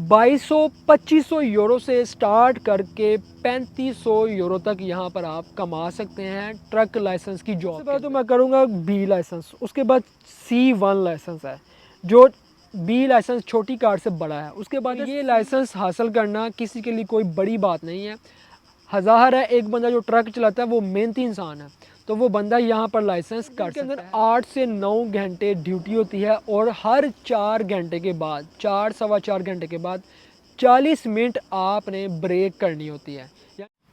2200-2500 euro से start करके 3500 euro तक यहाँ पर आप कमा सकते हैं ट्रक लाइसेंस की जॉब। सबसे पहले तो मैं करूँगा बी लाइसेंस, उसके बाद C1 लाइसेंस है जो बी लाइसेंस छोटी कार से बड़ा है। उसके बाद ये लाइसेंस हासिल करना किसी के लिए कोई बड़ी बात नहीं है। हज़ार है एक बंदा जो ट्रक चलाता है वो मेहनती इंसान है, तो वो बंदा यहाँ पर लाइसेंस कर सकता है। अंदर 8 से 9 घंटे ड्यूटी होती है और हर 4 घंटे के बाद 4 सवा 4 घंटे के बाद 40 मिनट आपने ब्रेक करनी होती है।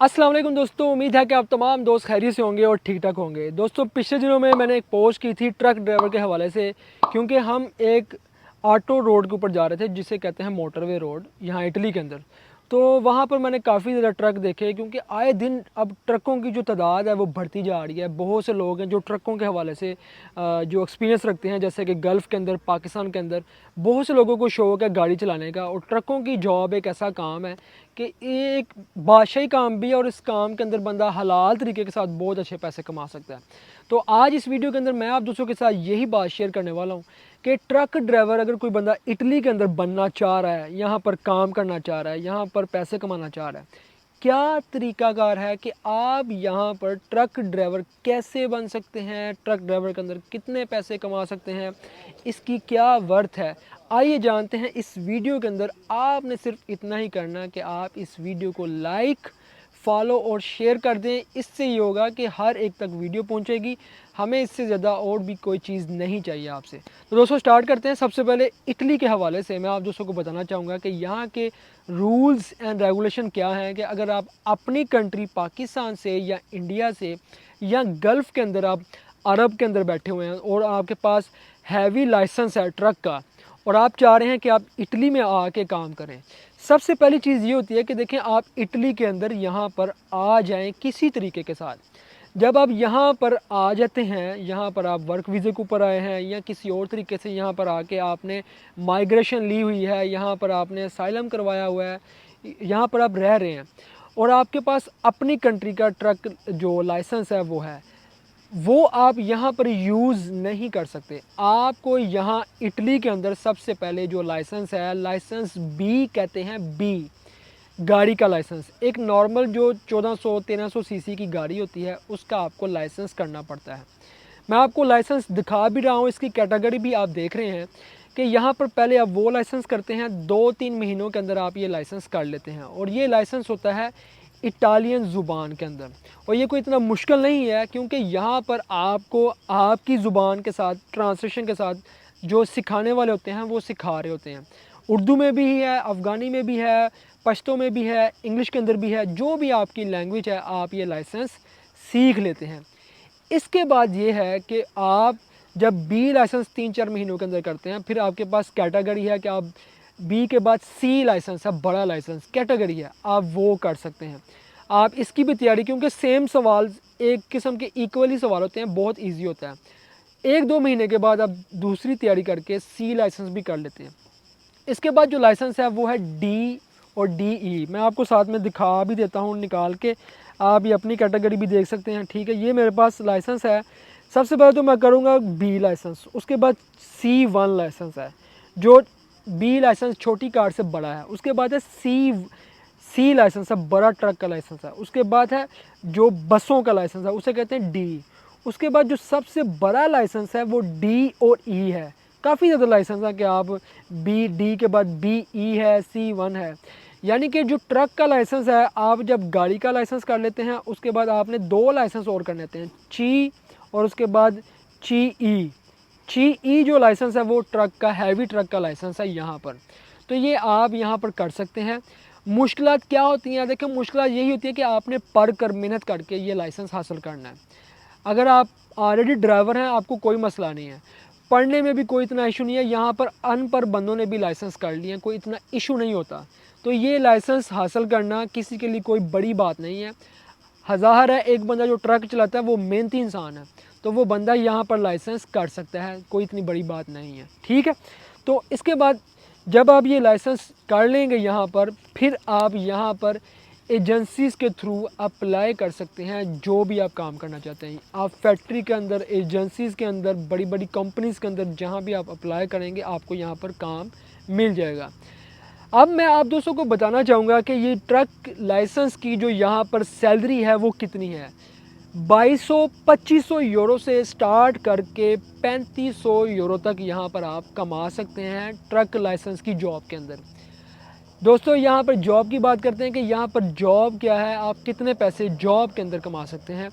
अस्सलाम वालेकुम दोस्तों, उम्मीद है कि आप तमाम दोस्त खैरियत से होंगे और ठीक ठाक होंगे। दोस्तों पिछले दिनों में मैंने एक पोस्ट की थी ट्रक ड्राइवर के हवाले से, क्योंकि हम एक ऑटो रोड के ऊपर जा रहे थे जिसे कहते हैं मोटरवे रोड, यहाँ इटली के अंदर। तो वहाँ पर मैंने काफ़ी ज़्यादा ट्रक देखे, क्योंकि आए दिन अब ट्रकों की जो तादाद है वो बढ़ती जा रही है। बहुत से लोग हैं जो ट्रकों के हवाले से जो एक्सपीरियंस रखते हैं, जैसे कि गल्फ़ के अंदर, पाकिस्तान के अंदर बहुत से लोगों को शौक़ है गाड़ी चलाने का। और ट्रकों की जॉब एक ऐसा काम है कि ये एक बादशाही काम भी है और इस काम के अंदर बंदा हलाल तरीके के साथ बहुत अच्छे पैसे कमा सकता है। तो आज इस वीडियो के अंदर मैं आप दोस्तों के साथ यही बात शेयर करने वाला हूँ कि ट्रक ड्राइवर अगर कोई बंदा इटली के अंदर बनना चाह रहा है, यहाँ पर काम करना चाह रहा है, यहाँ पर पैसे कमाना चाह रहा है, क्या तरीकाकार है कि आप यहाँ पर ट्रक ड्राइवर कैसे बन सकते हैं, ट्रक ड्राइवर के अंदर कितने पैसे कमा सकते हैं, इसकी क्या वर्थ है, आइए जानते हैं इस वीडियो के अंदर। आपने सिर्फ इतना ही करना कि आप इस वीडियो को लाइक, फॉलो और शेयर कर दें। इससे ये होगा कि हर एक तक वीडियो पहुंचेगी, हमें इससे ज़्यादा और भी कोई चीज़ नहीं चाहिए आपसे। तो दोस्तों स्टार्ट करते हैं। सबसे पहले इटली के हवाले से मैं आप दोस्तों को बताना चाहूँगा कि यहाँ के रूल्स एंड रेगुलेशन क्या हैं कि अगर आप अपनी कंट्री पाकिस्तान से या इंडिया से या गल्फ़ के अंदर, आप अरब के अंदर बैठे हुए हैं और आपके पास हैवी लाइसेंस है ट्रक का और आप चाह रहे हैं कि आप इटली में आके काम करें, सबसे पहली चीज़ ये होती है कि देखें आप इटली के अंदर यहाँ पर आ जाएं किसी तरीके के साथ। जब आप यहाँ पर आ जाते हैं, यहाँ पर आप वर्क वीज़े के ऊपर आए हैं या किसी और तरीके से यहाँ पर आके आपने माइग्रेशन ली हुई है, यहाँ पर आपने असाइलम करवाया हुआ है, यहाँ पर आप रह रहे हैं और आपके पास अपनी कंट्री का ट्रक जो लाइसेंस है वो आप यहाँ पर यूज़ नहीं कर सकते। आपको यहाँ इटली के अंदर सबसे पहले जो लाइसेंस है, लाइसेंस बी कहते हैं, बी गाड़ी का लाइसेंस, एक नॉर्मल जो 1400-1300 सीसी की गाड़ी होती है उसका आपको लाइसेंस करना पड़ता है। मैं आपको लाइसेंस दिखा भी रहा हूँ, इसकी कैटेगरी भी आप देख रहे हैं कि यहाँ पर पहले आप वो लाइसेंस करते हैं, 2-3 महीनों के अंदर आप ये लाइसेंस कर लेते हैं और ये लाइसेंस होता है इटालियन ज़ुबान के अंदर। और ये कोई इतना मुश्किल नहीं है, क्योंकि यहाँ पर आपको आपकी ज़ुबान के साथ, ट्रांसलेशन के साथ जो सिखाने वाले होते हैं वो सिखा रहे होते हैं। उर्दू में भी है, अफ़गानी में भी है, पश्तो में भी है, इंग्लिश के अंदर भी है, जो भी आपकी लैंग्वेज है आप ये लाइसेंस सीख लेते हैं। इसके बाद ये है कि आप जब बी लाइसेंस 3-4 महीनों के अंदर करते हैं, फिर आपके पास कैटेगरी है कि आप बी के बाद सी लाइसेंस है, बड़ा लाइसेंस कैटेगरी है, आप वो कर सकते हैं। आप इसकी भी तैयारी, क्योंकि सेम सवाल एक किस्म के इक्वली सवाल होते हैं, बहुत ईजी होता है। 1-2 महीने के बाद आप दूसरी तैयारी करके सी लाइसेंस भी कर लेते हैं। इसके बाद जो लाइसेंस है वो है डी और DE। मैं आपको साथ में दिखा भी देता हूँ निकाल के, आप ये अपनी कैटेगरी भी देख सकते हैं। ठीक है, ये मेरे पास लाइसेंस है। सबसे पहले तो मैं करूँगा बी लाइसेंस, उसके बाद C1 लाइसेंस है जो बी लाइसेंस छोटी कार से बड़ा है। उसके बाद है सी लाइसेंस है, बड़ा ट्रक का लाइसेंस है। उसके बाद है जो बसों का लाइसेंस है, उसे कहते हैं D। उसके बाद जो सबसे बड़ा लाइसेंस है वो D और E है। काफ़ी ज़्यादा लाइसेंस है कि आप D के बाद BE है, C1 है। यानी कि जो ट्रक का लाइसेंस है, आप जब गाड़ी का लाइसेंस कर लेते हैं उसके बाद आपने 2 लाइसेंस और कर लेते हैं, ची और उसके बाद ची ई जो लाइसेंस है वो ट्रक का, हैवी ट्रक का लाइसेंस है यहाँ पर। तो ये आप यहाँ पर कर सकते हैं। मुश्किलात क्या होती हैं? देखिए मुश्किलात यही होती है कि आपने पढ़ कर मेहनत करके ये लाइसेंस हासिल करना है। अगर आप ऑलरेडी ड्राइवर हैं आपको कोई मसला नहीं है, पढ़ने में भी कोई इतना इशू नहीं है। यहाँ पर अनपढ़ बंदों ने भी लाइसेंस कर लिए, कोई इतना इशू नहीं होता। तो ये लाइसेंस हासिल करना किसी के लिए कोई बड़ी बात नहीं है। हज़ार है एक बंदा जो ट्रक चलाता है वो मेहनती इंसान है, तो वो बंदा यहाँ पर लाइसेंस कर सकता है, कोई इतनी बड़ी बात नहीं है। ठीक है, तो इसके बाद जब आप ये लाइसेंस कर लेंगे यहाँ पर, फिर आप यहाँ पर एजेंसीज़ के थ्रू अप्लाई कर सकते हैं जो भी आप काम करना चाहते हैं। आप फैक्ट्री के अंदर, एजेंसीज़ के अंदर, बड़ी बड़ी कंपनीज़ के अंदर जहाँ भी आप अप्लाई करेंगे आपको यहाँ पर काम मिल जाएगा। अब मैं आप दोस्तों को बताना चाहूँगा कि ये ट्रक लाइसेंस की जो यहाँ पर सैलरी है वो कितनी है। 2200-2500 यूरो से स्टार्ट करके 3500 यूरो तक यहाँ पर आप कमा सकते हैं ट्रक लाइसेंस की जॉब के अंदर। दोस्तों यहाँ पर जॉब की बात करते हैं कि यहाँ पर जॉब क्या है, आप कितने पैसे जॉब के अंदर कमा सकते हैं।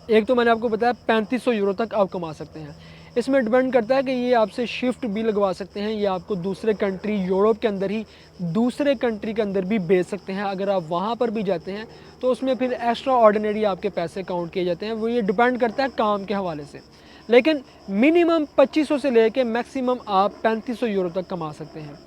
एक तो मैंने आपको बताया 3500 यूरो तक आप कमा सकते हैं। इसमें डिपेंड करता है कि ये आपसे शिफ्ट भी लगवा सकते हैं, ये आपको दूसरे कंट्री यूरोप के अंदर ही दूसरे कंट्री के अंदर भी भेज सकते हैं। अगर आप वहाँ पर भी जाते हैं तो उसमें फिर एक्स्ट्रा ऑर्डिनरी आपके पैसे काउंट किए जाते हैं। वो ये डिपेंड करता है काम के हवाले से, लेकिन मिनिमम 2500 से लेके मैक्सिमम आप 3500 यूरो तक कमा सकते हैं।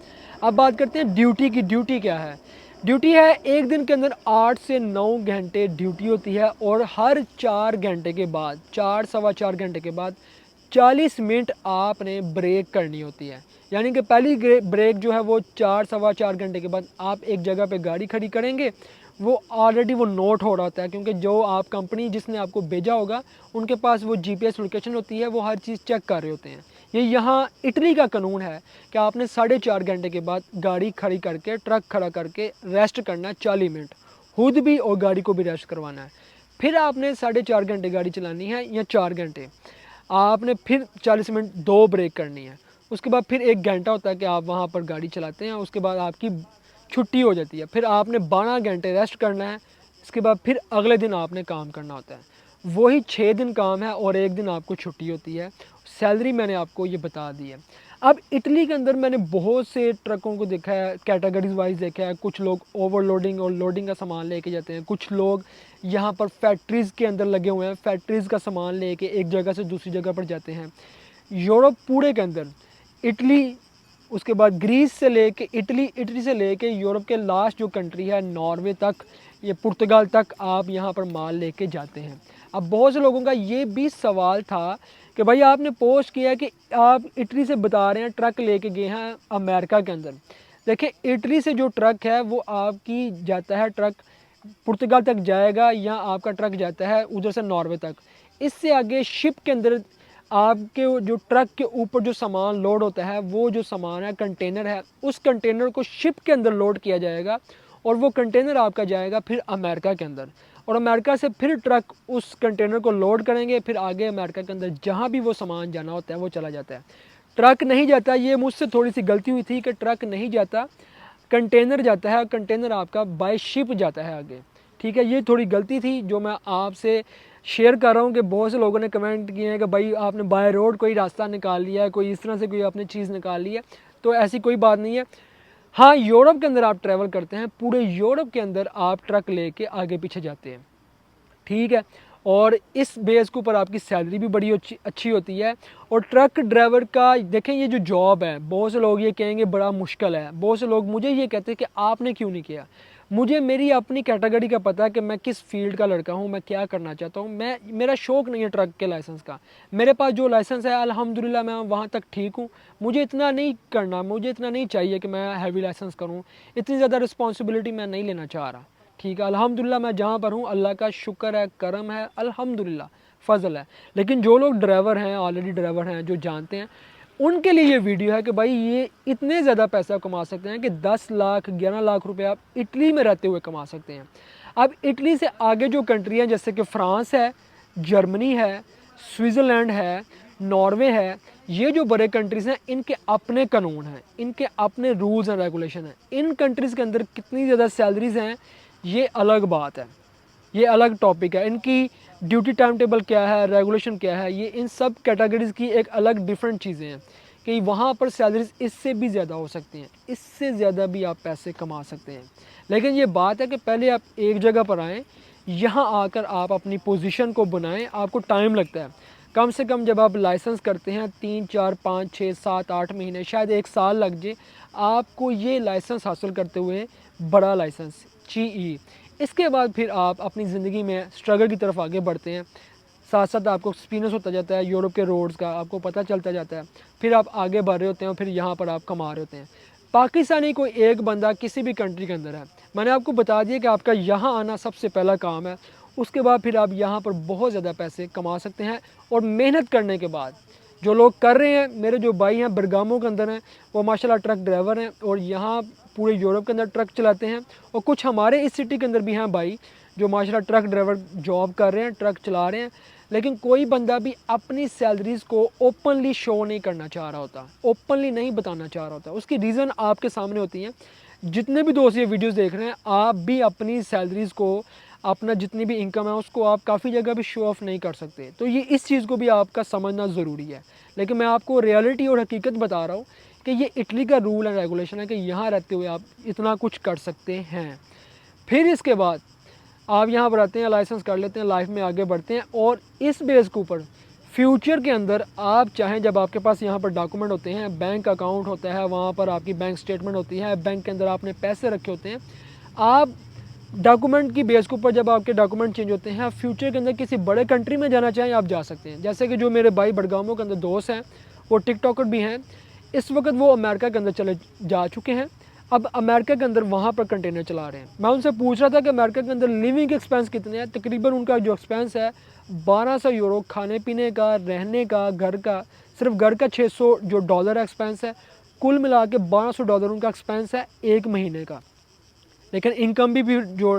अब बात करते हैं ड्यूटी की। ड्यूटी क्या है? ड्यूटी है एक दिन के अंदर 8 से 9 घंटे ड्यूटी होती है और हर 4 घंटे के बाद, 4 सवा 4 घंटे के बाद 40 मिनट आपने ब्रेक करनी होती है। यानी कि पहली ब्रेक जो है वो 4 सवा 4 घंटे के बाद आप एक जगह पे गाड़ी खड़ी करेंगे, वो ऑलरेडी वो नोट हो रहा होता है, क्योंकि जो आप कंपनी जिसने आपको भेजा होगा उनके पास वो जीपीएस लोकेशन होती है, वो हर चीज़ चेक कर रहे होते हैं। ये यहाँ इटली का कानून है कि आपने 4.5 घंटे के बाद गाड़ी खड़ी करके, ट्रक खड़ा करके रेस्ट करना है 40 मिनट, खुद भी और गाड़ी को भी रेस्ट करवाना है। फिर आपने 4.5 घंटे गाड़ी चलानी है या 4 घंटे, आपने फिर 40 मिनट 2 ब्रेक करनी है। उसके बाद फिर 1 घंटा होता है कि आप वहाँ पर गाड़ी चलाते हैं, उसके बाद आपकी छुट्टी हो जाती है। फिर आपने 12 घंटे रेस्ट करना है, इसके बाद फिर अगले दिन आपने काम करना होता है। वही 6 दिन काम है और 1 दिन आपको छुट्टी होती है। सैलरी मैंने आपको ये बता दी है। अब इटली के अंदर मैंने बहुत से ट्रकों को देखा है, कैटेगरीज वाइज देखा है। कुछ लोग ओवरलोडिंग और लोडिंग का सामान लेके जाते हैं, कुछ लोग यहाँ पर फैक्ट्रीज़ के अंदर लगे हुए हैं, फैक्ट्रीज़ का सामान लेके एक जगह से दूसरी जगह पर जाते हैं। यूरोप पूरे के अंदर, इटली, उसके बाद ग्रीस से लेके इटली, इटली से लेके यूरोप के लास्ट जो कंट्री है नॉर्वे तक, ये पुर्तगाल तक आप यहाँ पर माल लेके जाते हैं। अब बहुत से लोगों का ये भी सवाल था कि भाई आपने पोस्ट किया कि आप इटली से बता रहे हैं ट्रक लेके गए हैं अमेरिका के अंदर। देखिए इटली से जो ट्रक है वो आपकी जाता है, ट्रक पुर्तगाल तक जाएगा या आपका ट्रक जाता है उधर से नॉर्वे तक। इससे आगे शिप के अंदर आपके जो ट्रक के ऊपर जो सामान लोड होता है, वो जो सामान है कंटेनर है, उस कंटेनर को शिप के अंदर लोड किया जाएगा और वो कंटेनर आपका जाएगा फिर अमेरिका के अंदर, और अमेरिका से फिर ट्रक उस कंटेनर को लोड करेंगे, फिर आगे अमेरिका के अंदर जहाँ भी वो सामान जाना होता है वो चला जाता है। ट्रक नहीं जाता, ये मुझसे थोड़ी सी गलती हुई थी कि ट्रक नहीं जाता, कंटेनर जाता है, कंटेनर आपका बाय शिप जाता है आगे। ठीक है, ये थोड़ी गलती थी जो मैं आपसे शेयर कर रहा हूँ कि बहुत से लोगों ने कमेंट किए हैं कि भाई आपने बाय रोड कोई रास्ता निकाल लिया है, कोई इस तरह से कोई आपने चीज़ निकाल ली है। तो ऐसी कोई बात नहीं है। हाँ, यूरोप के अंदर आप ट्रैवल करते हैं, पूरे यूरोप के अंदर आप ट्रक लेके आगे पीछे जाते हैं, ठीक है, और इस बेस के ऊपर आपकी सैलरी भी बड़ी अच्छी होती है। और ट्रक ड्राइवर का देखें ये जो जॉब है, बहुत से लोग ये कहेंगे बड़ा मुश्किल है, बहुत से लोग मुझे ये कहते हैं कि आपने क्यों नहीं किया। मुझे मेरी अपनी कैटेगरी का पता है कि मैं किस फील्ड का लड़का हूँ, मैं क्या करना चाहता हूँ। मेरा शौक़ नहीं है ट्रक के लाइसेंस का, मेरे पास जो लाइसेंस है अल्हम्दुलिल्लाह मैं वहाँ तक ठीक हूँ। मुझे इतना नहीं करना, मुझे इतना नहीं चाहिए कि मैं हैवी लाइसेंस करूँ, इतनी ज़्यादा रिस्पॉन्सिबिलिटी मैं नहीं लेना चाह रहा। ठीक है, अल्हम्दुलिल्लाह मैं जहाँ पर हूँ अल्लाह का शुक्र है, करम है, अल्हम्दुलिल्लाह फ़ज़ल है। लेकिन जो लोग ड्राइवर हैं, ऑलरेडी ड्राइवर हैं, जो जानते हैं, उनके लिए ये वीडियो है कि भाई ये इतने ज़्यादा पैसा कमा सकते हैं कि 10 लाख 11 लाख रुपए आप इटली में रहते हुए कमा सकते हैं। अब इटली से आगे जो कंट्री हैं जैसे कि फ़्रांस है, जर्मनी है, स्विट्ज़रलैंड है, नॉर्वे है, ये जो बड़े कंट्रीज़ हैं इनके अपने कानून हैं, इनके अपने रूल्स एंड रेगुलेशन हैं। इन कंट्रीज़ के अंदर कितनी ज़्यादा सैलरीज़ हैं ये अलग बात है, ये अलग टॉपिक है। इनकी ड्यूटी टाइम टेबल क्या है, रेगुलेशन क्या है, ये इन सब कैटेगरीज़ की एक अलग डिफरेंट चीज़ें हैं कि वहाँ पर सैलरीज इससे भी ज़्यादा हो सकती हैं, इससे ज़्यादा भी आप पैसे कमा सकते हैं। लेकिन ये बात है कि पहले आप एक जगह पर आएँ, यहाँ आकर आप अपनी पोजीशन को बनाएं। आपको टाइम लगता है, कम से कम जब आप लाइसेंस करते हैं 3 4 5 6 7 8 महीने, शायद 1 साल लग जाए आपको ये लाइसेंस हासिल करते हुए, बड़ा लाइसेंस GE। इसके बाद फिर आप अपनी ज़िंदगी में स्ट्रगल की तरफ आगे बढ़ते हैं, साथ साथ आपको एक्सपीरियंस होता जाता है यूरोप के रोड्स का, आपको पता चलता जाता है, फिर आप आगे बढ़ रहे होते हैं, फिर यहाँ पर आप कमा रहे होते हैं। पाकिस्तानी कोई एक बंदा किसी भी कंट्री के अंदर है, मैंने आपको बता दिया कि आपका यहाँ आना सबसे पहला काम है, उसके बाद फिर आप यहाँ पर बहुत ज़्यादा पैसे कमा सकते हैं। और मेहनत करने के बाद जो लोग कर रहे हैं, मेरे जो भाई हैं बरगामो के अंदर हैं, वो माशाल्लाह ट्रक ड्राइवर हैं और यहाँ पूरे यूरोप के अंदर ट्रक चलाते हैं, और कुछ हमारे इस सिटी के अंदर भी हैं भाई जो माशाल्लाह ट्रक ड्राइवर जॉब कर रहे हैं, ट्रक चला रहे हैं। लेकिन कोई बंदा भी अपनी सैलरीज़ को ओपनली शो नहीं करना चाह रहा होता, ओपनली नहीं बताना चाह रहा होता। उसकी रीज़न आपके सामने होती हैं। जितने भी दोस्त ये वीडियोस देख रहे हैं, आप भी अपनी सैलरीज़ को, अपना जितनी भी इनकम है उसको आप काफ़ी जगह भी शो ऑफ़ नहीं कर सकते। तो ये इस चीज़ को भी आपका समझना ज़रूरी है। लेकिन मैं आपको रियलिटी और हकीकत बता रहा हूँ कि ये इटली का रूल एंड रेगुलेशन है कि यहाँ रहते हुए आप इतना कुछ कर सकते हैं। फिर इसके बाद आप यहाँ पर आते हैं, लाइसेंस कर लेते हैं, लाइफ में आगे बढ़ते हैं, और इस बेस के ऊपर फ्यूचर के अंदर आप चाहें, जब आपके पास यहाँ पर डॉक्यूमेंट होते हैं, बैंक अकाउंट होता है, वहाँ पर आपकी बैंक स्टेटमेंट होती है, बैंक के अंदर आपने पैसे रखे होते हैं, आप डॉक्यूमेंट की बेस के ऊपर जब आपके डॉक्यूमेंट चेंज होते हैं, आप फ्यूचर के अंदर किसी बड़े कंट्री में जाना चाहें आप जा सकते हैं। जैसे कि जो मेरे भाई बड़गामों के अंदर दोस्त हैं, वो टिकटॉकर भी हैं, इस वक्त वो अमेरिका के अंदर चले जा चुके हैं। अब अमेरिका के अंदर वहाँ पर कंटेनर चला रहे हैं। मैं उनसे पूछ रहा था कि अमेरिका के अंदर लिविंग एक्सपेंस कितने हैं। तकरीबन उनका जो एक्सपेंस है 1200 यूरो, खाने पीने का, रहने का, घर का, सिर्फ घर का 600 जो डॉलर एक्सपेंस है, कुल मिला के 1200 डॉलर उनका एक्सपेंस है एक महीने का। लेकिन इनकम भी जो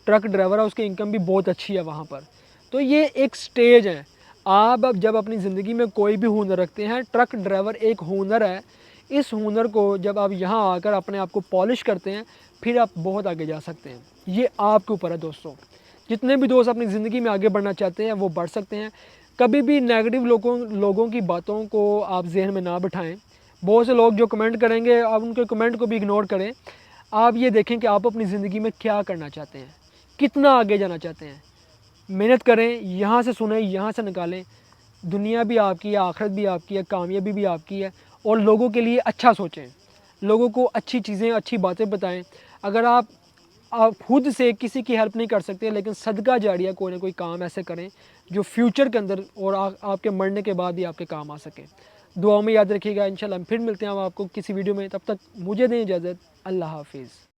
ट्रक ड्राइवर है उसकी इनकम भी बहुत अच्छी है वहाँ पर। तो ये एक स्टेज है। आप अब जब अपनी ज़िंदगी में कोई भी हुनर रखते हैं, ट्रक ड्राइवर एक हुनर है। इस हुनर को जब आप यहाँ आकर अपने आप को पॉलिश करते हैं, फिर आप बहुत आगे जा सकते हैं। ये आपके ऊपर है दोस्तों। जितने भी दोस्त अपनी ज़िंदगी में आगे बढ़ना चाहते हैं वो बढ़ सकते हैं। कभी भी नेगेटिव लोगों की बातों को आप जहन में ना बिठाएं। बहुत से लोग जो कमेंट करेंगे, आप उनके कमेंट को भी इग्नोर करें। आप ये देखें कि आप अपनी ज़िंदगी में क्या करना चाहते हैं, कितना आगे जाना चाहते हैं। मेहनत करें, यहाँ से सुने, यहाँ से निकालें। दुनिया भी आपकी है, आखिरत भी आपकी है, कामयाबी भी आपकी है। और लोगों के लिए अच्छा सोचें, लोगों को अच्छी चीज़ें, अच्छी बातें बताएं। अगर आप खुद से किसी की हेल्प नहीं कर सकते, लेकिन सदका जारिया कोई ना कोई काम ऐसे करें जो फ्यूचर के अंदर और आपके मरने के बाद भी आपके काम आ सके। दुआओं में याद रखिएगा। इंशाल्लाह फिर मिलते हैं हम आपको किसी वीडियो में। तब तक मुझे दें इजाज़त। अल्लाह हाफिज़।